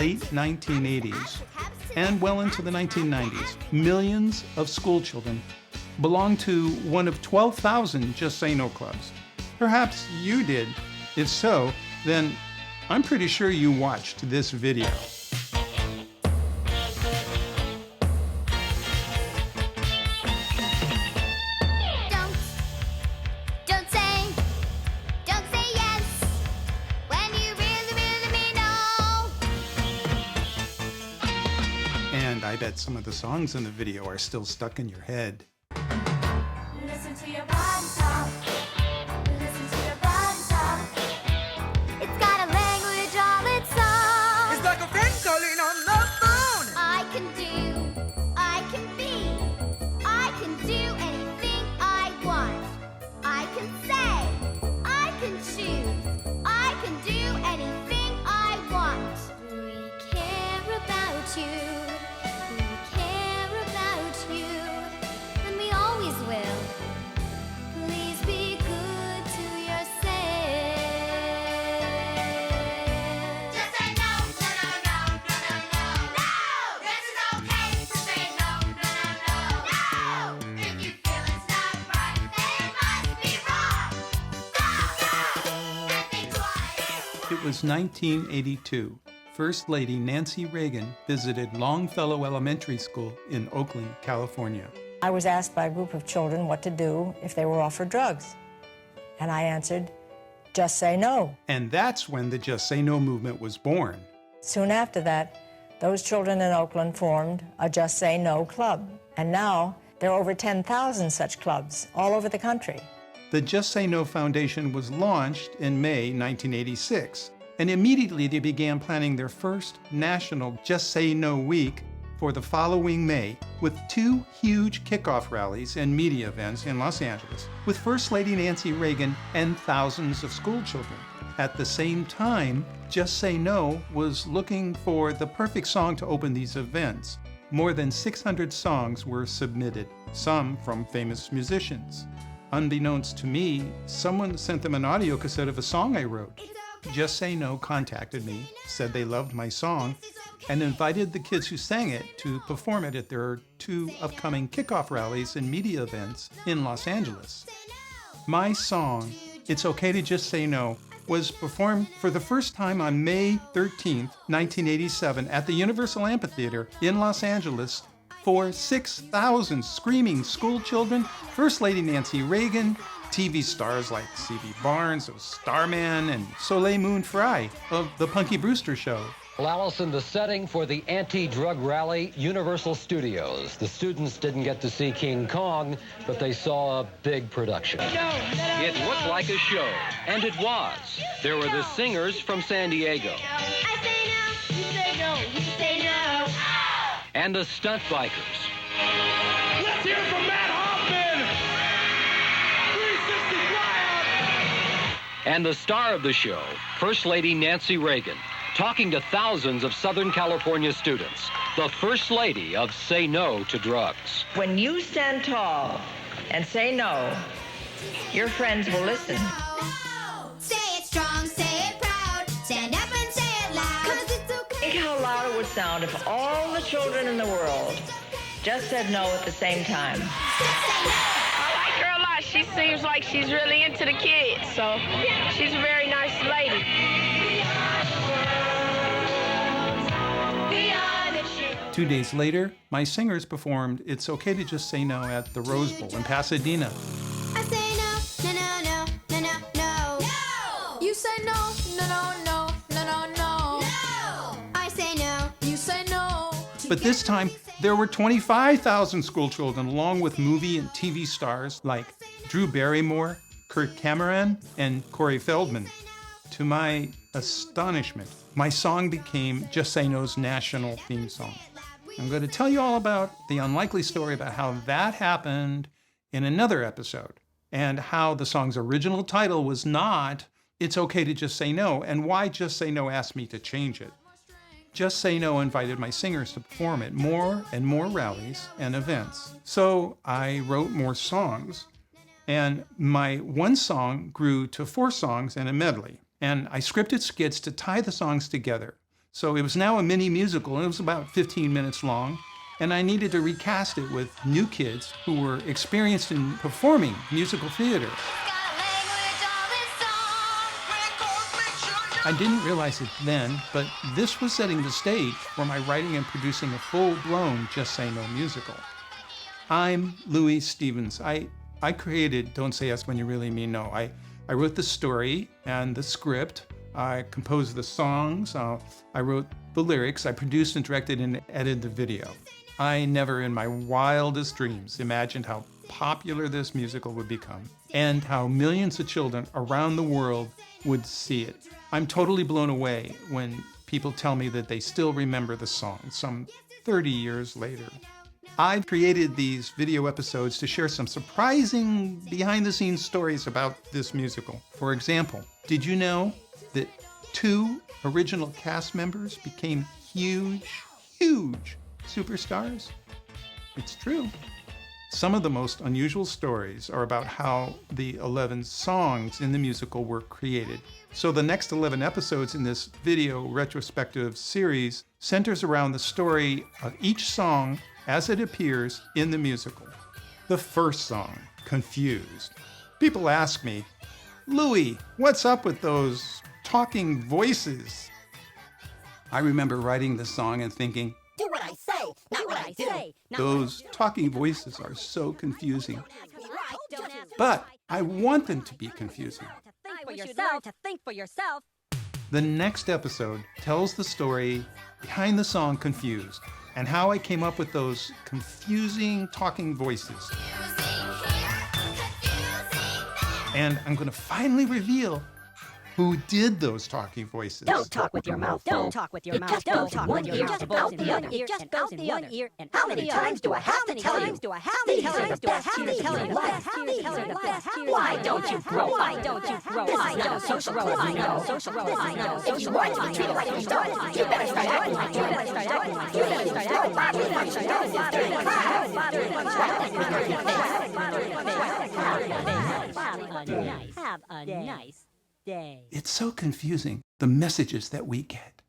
late 1980s and well into the 1990s, millions of school children belonged to one of 12,000 Just Say No clubs. Perhaps you did. If so, then I'm pretty sure you watched this video. And I bet some of the songs in the video are still stuck in your head. Listen to your body talk. Listen to your body talk. It's got a language all its own. It's like a friend calling on the phone. I can do, I can be, I can do anything I want. I can say, I can choose, I can do anything I want. We care about you. It was 1982. First Lady Nancy Reagan visited Longfellow Elementary School in Oakland, California. I was asked by a group of children what to do if they were offered drugs. And I answered, just say no. And that's when the Just Say No movement was born. Soon after that, those children in Oakland formed a Just Say No club. And now there are over 10,000 such clubs all over the country. The Just Say No Foundation was launched in May 1986, and immediately they began planning their first national Just Say No week for the following May, with 2 huge kickoff rallies and media events in Los Angeles, with First Lady Nancy Reagan and thousands of school children. At the same time, Just Say No was looking for the perfect song to open these events. More than 600 songs were submitted, some from famous musicians. Unbeknownst to me, someone sent them an audio cassette of a song I wrote. Just Say No contacted me, said they loved my song, and invited the kids who sang it to perform it at their 2 upcoming kickoff rallies and media events in Los Angeles. My song, It's Okay to Just Say No, was performed for the first time on May 13th, 1987 at the Universal Amphitheater in Los Angeles for 6,000 screaming school children, First Lady Nancy Reagan, TV stars like C.V. Barnes of Starman and Soleil Moon Frye of The Punky Brewster Show. Well, Allison, the setting for the anti-drug rally, Universal Studios. The students didn't get to see King Kong, but they saw a big production. It looked like a show, and it was. There were the singers from San Diego. I say no, you say no, you say no. And the stunt bikers. Let's hear from Matt Hoffman. 360 Flyout. And the star of the show, First Lady Nancy Reagan, talking to thousands of Southern California students, the First Lady of Say No to Drugs. When you stand tall and say no, your friends will listen. No. Say it strong, say it proud. Stand up and say it loud. 'Cause it's okay. Think how loud it would sound if all the children in the world just said no at the same time. Just say no. I like her a lot. She seems like she's really into the kids, so she's a very nice lady. We are the children. 2 days later, my singers performed It's Okay to Just Say No at the Rose Bowl in Pasadena. I say no, no, no, no, no, no, no. No. You say no, no, no, no, no, no, no. No. I say no, you say no. But this time, there were 25,000 school children, along with movie and TV stars like Drew Barrymore, Kirk Cameron, and Corey Feldman. To my astonishment, my song became Just Say No's national theme song. I'm going to tell you all about the unlikely story about how that happened in another episode, and how the song's original title was not It's Okay to Just Say No, and why Just Say No asked me to change it. Just Say No invited my singers to perform at more and more rallies and events. So I wrote more songs, and my one song grew to 4 songs and a medley. And I scripted skits to tie the songs together. So it was now a mini musical, and it was about 15 minutes long. And I needed to recast it with new kids who were experienced in performing musical theater. I didn't realize it then, but this was setting the stage for my writing and producing a full-blown Just Say No musical. I'm Louis Stevens. I created Don't Say Yes When You Really Mean No. I wrote the story and the script. I composed the songs. I wrote the lyrics. I produced and directed and edited the video. I never in my wildest dreams imagined how popular this musical would become and how millions of children around the world would see it. I'm totally blown away when people tell me that they still remember the song some 30 years later. I've created these video episodes to share some surprising behind-the-scenes stories about this musical. For example, did you know that 2 original cast members became huge superstars? It's true. Some of the most unusual stories are about how the 11 songs in the musical were created. So the next 11 episodes in this video retrospective series centers around the story of each song as it appears in the musical. The first song, Confused. People ask me, Louis, what's up with those talking voices? I remember writing the song and thinking, do what I say, not what I say. Those talking voices are so confusing. But I want them to be confusing. To think for yourself. The next episode tells the story behind the song Confused and how I came up with those confusing talking voices. And I'm going to finally reveal who did those talking voices. Don't talk with your mouth. Don't talk with your mouth. Don't talk with your mouth. Just goes in the other ear. Just goes in the other ear. And how many times do I have to tell you? These are the best years of your life. These are the best years. Why don't you grow? Why don't you grow? This is not a social club. This is not a social club. This is not. If you want to be treated like a star, you better start acting like you. You better start acting like you. You better start acting like you. You better start acting like you. Have a nice day. It's so confusing, the messages that we get.